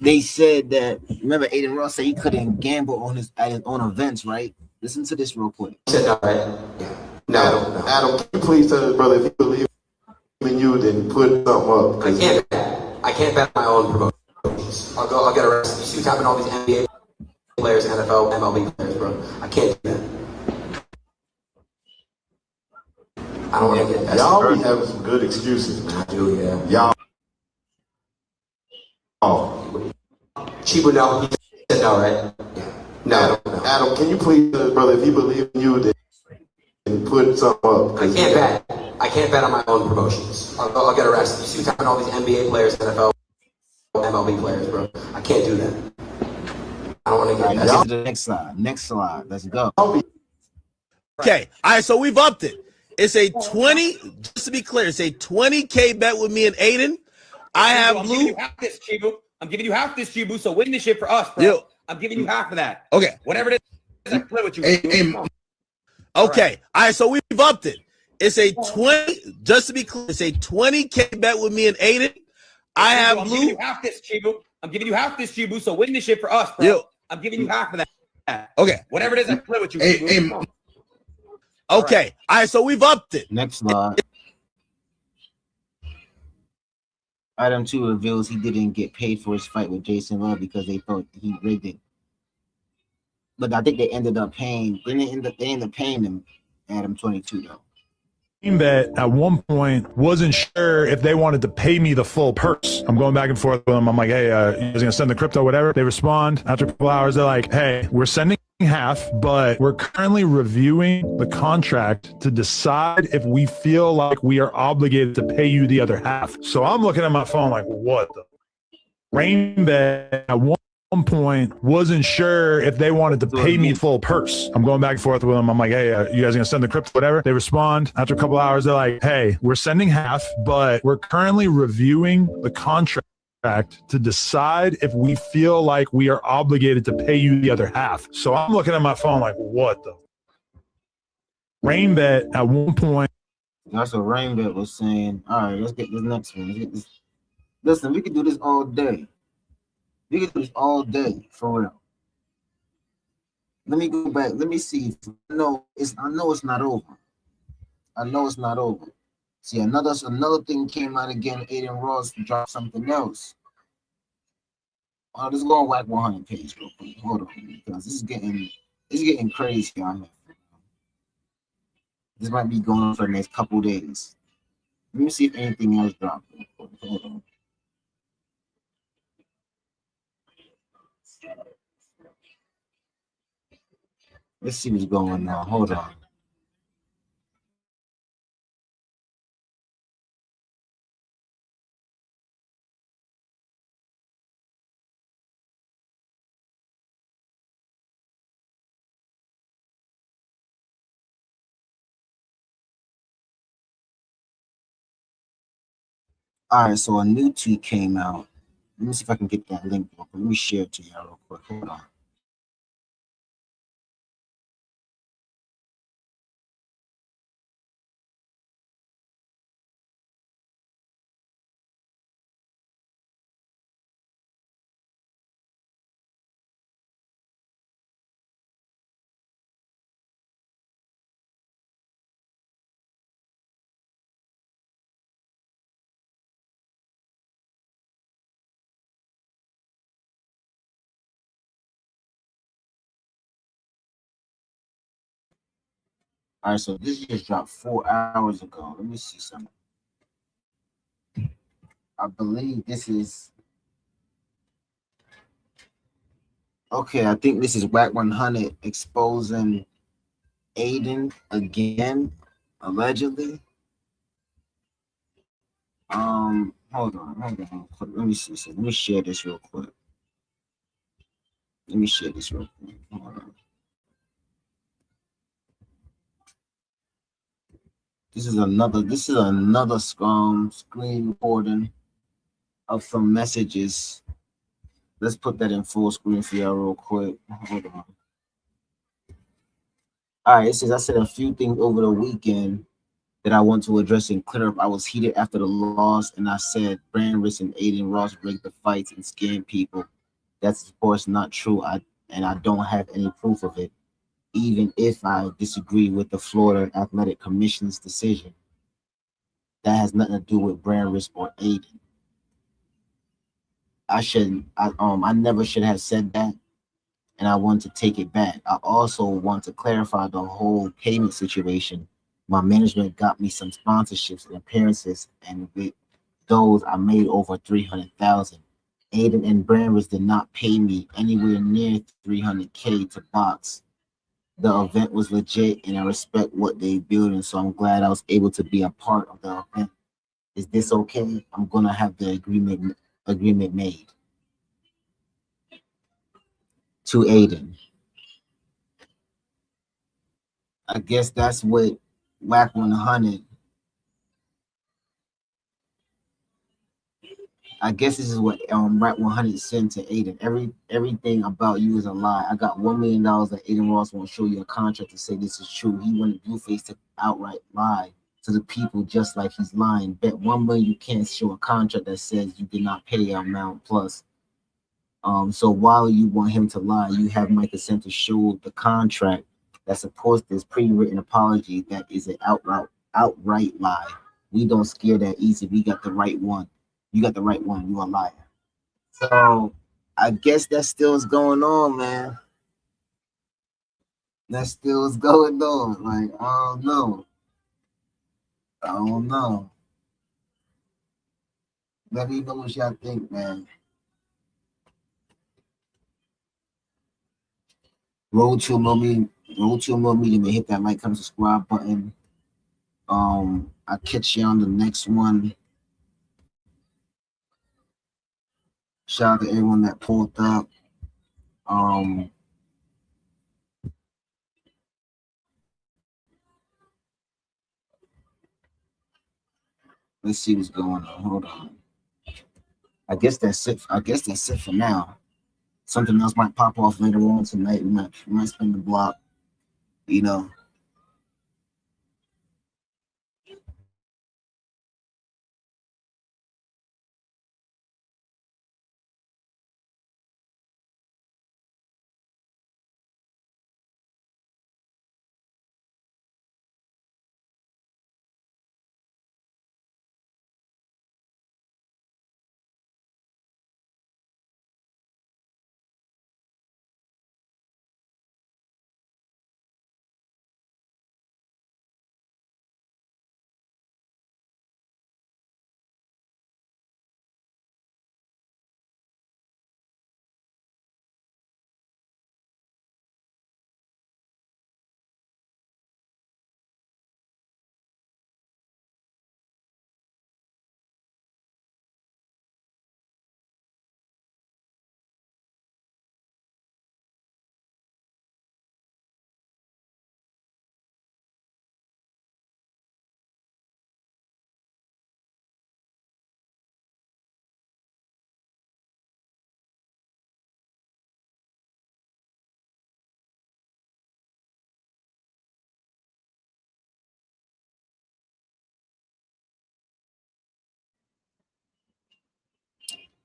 they said that. Remember, Adin Ross said he couldn't gamble at his own events, right? Listen to this real quick. No. Adam, can you please tell us, brother, if you believe in you, then put something up. I can't bet my own promotions. I'll get arrested. You see what's happening to all these NBA players, NFL, MLB players, bro. I can't do that. I don't want to get that. Y'all be having some good excuses, man. I do, yeah. Y'all. Chibu, no. He said no, right? Yeah. No. Adam, can you please tell us, brother, if you believe in you, then and put something up. I can't bet. I can't bet on my own promotions. I'll get arrested. You see what's happening to all these NBA players, NFL, MLB players, bro. I can't do that. I don't want to All get right, that. get to the next slide. Next slide. Let's go. Okay. All right. So we've upped it. It's a 20, just to be clear, it's a 20K bet with me and Adin. I have I'm Blue. giving you half this, Chibu. I'm giving you half this, Chibu. So win this shit for us, bro. Yo. I'm giving you half of that. Okay. Whatever it is, I play with you. Okay. All right. So we've upped it. It's a 20, just to be clear, it's a 20K bet with me and Adin. I have I'm Blue. giving you half this, Chibu. I'm giving you half this, Chibu. So win this shit for us, bro. Yo. I'm giving you half of that. Okay. Whatever it is, I play with you. Chibu. Okay. All right. So we've upped it. Next slide. Item 2 reveals he didn't get paid for his fight with Jason Love because they thought he rigged it. But I think they ended up paying. They ended up paying him. Adam 22 though. Bet at one point wasn't sure if they wanted to pay me the full purse. I'm going back and forth with them. I'm like, hey, you guys gonna send the crypto, whatever? They respond after a couple hours. They're like, hey, we're sending half, but we're currently reviewing the contract to decide if we feel like we are obligated to pay you the other half. So I'm looking at my phone like, what the? Rain bet at one point wasn't sure if they wanted to pay me full purse. I'm going back and forth with them. I'm like, hey, you guys gonna send the crypto, whatever? They respond after a couple hours. They're like, hey, we're sending half, but we're currently reviewing the contract to decide if we feel like we are obligated to pay you the other half. So I'm looking at my phone like, what the? Rain bet at one point. That's what Rainbet was saying. All right, let's get this next one. Let's get this. Listen, we can do this all day. We can do this all day, for real. Let me go back. Let me see. I know it's not over. I know it's not over. See, another thing came out again. Adin Ross dropped something else. Let's go on Wack 100 page real quick. Hold on, because it's getting crazy on here. This might be going on for the next couple days. Let me see if anything else dropped. Hold on. Let's see what's going on. Hold on. All right, so a new tweet came out. Let me see if I can get that link. Let me share it to you real quick. Hold on. All right, so this just dropped 4 hours ago. Let me see something. I believe this is okay. I think this is Wack 100 exposing Adin again, allegedly. Hold on. Let me see something. Let me share this real quick. Hold on. This is another screen recording of some messages. Let's put that in full screen for y'all real quick. Hold on. All right, it says I said a few things over the weekend that I want to address and clear up. I was heated after the loss, and I said Brand Risk and Adin Ross rigged the fights and scam people. That's of course not true. I don't have any proof of it, even if I disagree with the Florida Athletic Commission's decision. That has nothing to do with Brand Risk or Adin. I never should have said that, and I want to take it back. I also want to clarify the whole payment situation. My management got me some sponsorships and appearances, and with those I made over $300,000. Adin and Brand Risk did not pay me anywhere near $300K to box. the event was legit and I respect what they building. So I'm glad I was able to be a part of the event. Is this okay? I'm gonna have the agreement made. To Adin. I guess that's what Wack 100. I guess this is what Wack 100 sent to Adin. Everything about you is a lie. I got $1 million that Adin Ross won't show you a contract to say this is true. He wanted Blueface to outright lie to the people just like he's lying. Bet $1 million you can't show a contract that says you did not pay an amount plus. So while you want him to lie, you have my consent to show the contract that supports this pre-written apology that is an outright lie. We don't scare that easy. We got the right one. You got the right one. You a liar. So I guess that still is going on, man. That still is going on. Like, I don't know. I don't know. Let me know what y'all think, man. Roll to a million, and hit that like, comment, subscribe button. I'll catch you on the next one. Shout out to everyone that pulled up. Let's see what's going on. Hold on. I guess that's it for now. Something else might pop off later on tonight. We might spin the block, you know.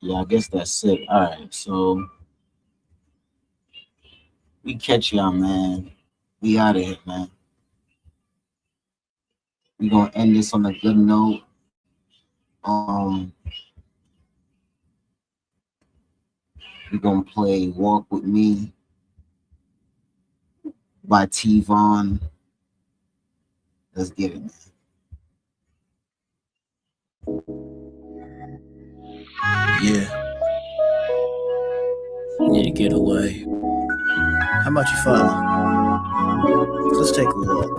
Yeah, I guess that's it. All right, so we catch y'all, man. We out of here, man. We gonna end this on a good note. We gonna play "Walk with Me" by T-Von. Let's get it, man. Yeah. Need to get away. How about you follow? Let's take a walk.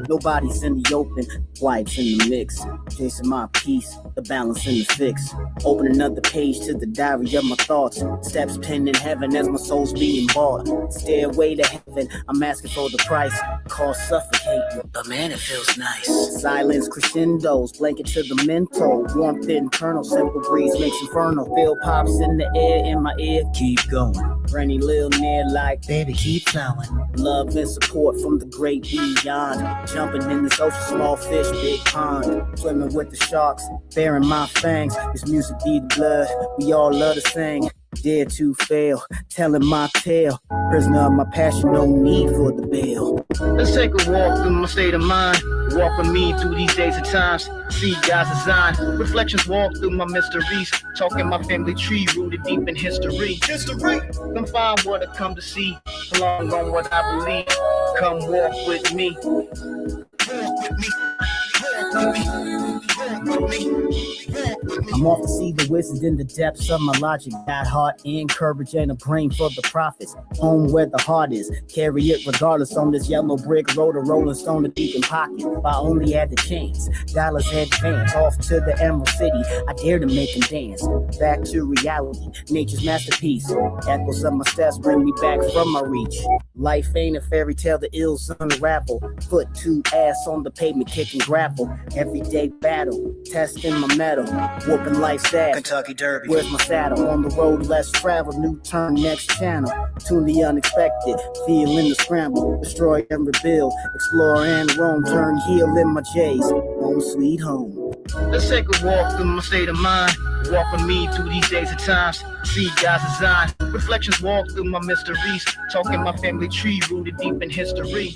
Nobody's in the open, wipes in the mix. Chasing my peace, the balance in the fix. Open another page to the diary of my thoughts. Steps pinned in heaven as my soul's being bought. Stairway to heaven, I'm asking for the price. Cost suffocating, but man, it feels nice. Silence crescendos, blanket to the mental. Warmth internal, simple breeze makes inferno. Feel pops in the air, in my ear, keep going. Granny Lil near like, baby, keep flowing. Love and support from the great beyond. Jumping in this ocean, small fish, big pond. Swimming with the sharks, bearing my fangs. This music be the blood, we all love to sing. Dare to fail, telling my tale. Prisoner of my passion, no need for the bail. Let's take a walk through my state of mind. Walk with me through these days and times. See God's design. Reflections walk through my mysteries. Talking my family tree rooted deep in history. Come find what I come to see. Along on what I believe. Come walk with me. I'm off to see the wizard in the depths of my logic. Got heart and courage and a brain for the prophets. Home where the heart is. Carry it regardless on this yellow brick road, a rolling stone, a deep in pocket. If I only had the chance, dollars advance off to the Emerald City. I dare to make them dance. Back to reality, nature's masterpiece. Echoes of my steps bring me back from my reach. Life ain't a fairy tale, the ills unravel. Foot to ass on the pavement, kick and grapple. Everyday battle, testing my metal. Whooping life's ass. Kentucky Derby. Where's my saddle? On the road less traveled, new turn, next channel. Tune the unexpected, feeling the scramble. Destroy and rebuild, explore and roam. Turn heel in my J's, home sweet home. Let's take a walk through my state of mind. Walk with me through these days and times. See God's design. Reflections walk through my mysteries. Talking my family tree rooted deep in history.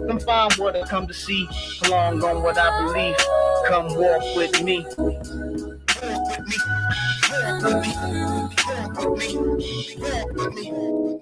Come find what I come to see. Along on what I believe. Come walk with me. Walk with me. Walk with me. Walk with me. Walk with me.